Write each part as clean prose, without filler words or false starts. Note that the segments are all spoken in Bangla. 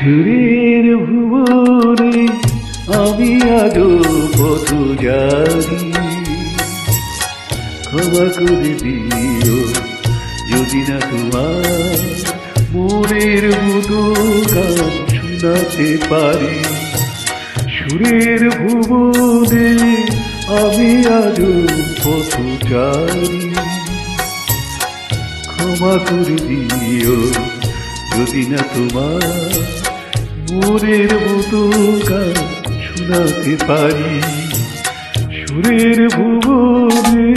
সুরের ভুবনে আমি আজো পথচারী, ক্ষমা করে দিও যদি না তোমার মনের মতো গান শোনাতে পারি। সুরের ভুবনে আমি আজো পথচারী, ক্ষমা করে দিও যদি না তোমার মনের মতো গান শোনাতে পারি। সুরের ভুবনে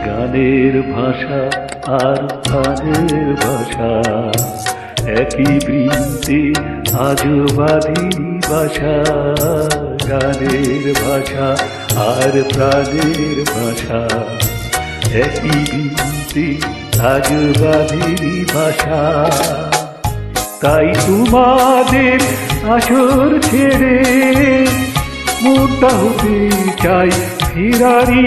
গানের ভাষা আর গানের ভাষা একই বৃন্তে আজো বাঁধি বাসা। গানের ভাষা আর প্রাণের ভাষা একই বৃন্তে আজো বাঁধি বাসা। তাই তোমাদের আসর ছেড়ে মনটা হতে চাই ফিরারি।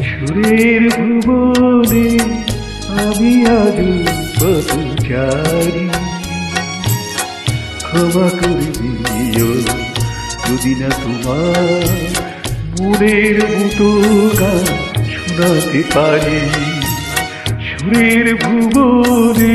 সুরের ভুবনে আমি আজো পথচারী, ক্ষমা করে দিও যদি না তোমার মনের মতো গান শোনাতে পারি। সুরের ভুবনে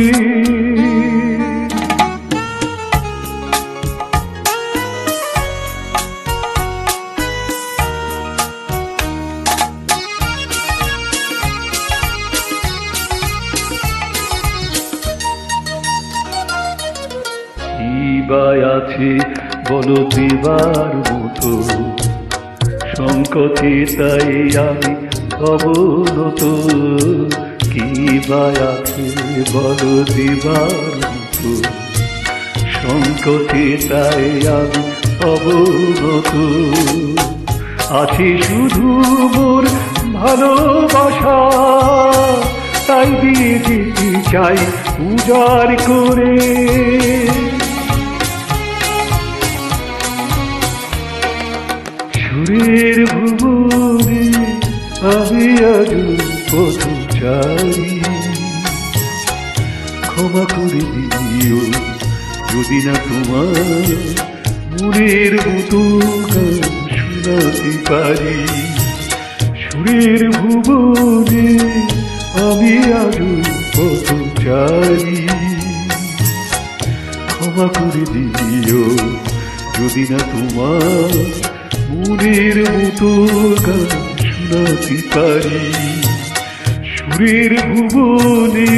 আছে বলো দেবার মতো সংকটে, তাই আমি অবনত। কি আছে বলো দেবার মতো সংকটে, তাই আমি অবনত। আছে শুধু মোর ভালোবাসা, তাই দিয়ে যেতে চাই উজাড় করে। সুরের ভুবনে আমি আজো পথচারী, ক্ষমা করে দিও যদি না তোমার মনের মতো গান শোনাতে পারি। সুরের ভুবনে আমি আজো পথচারী, ক্ষমা করে দিও যদি না তোমার মনের মতো গান শোনাতে পারি। সুরের ভুবনে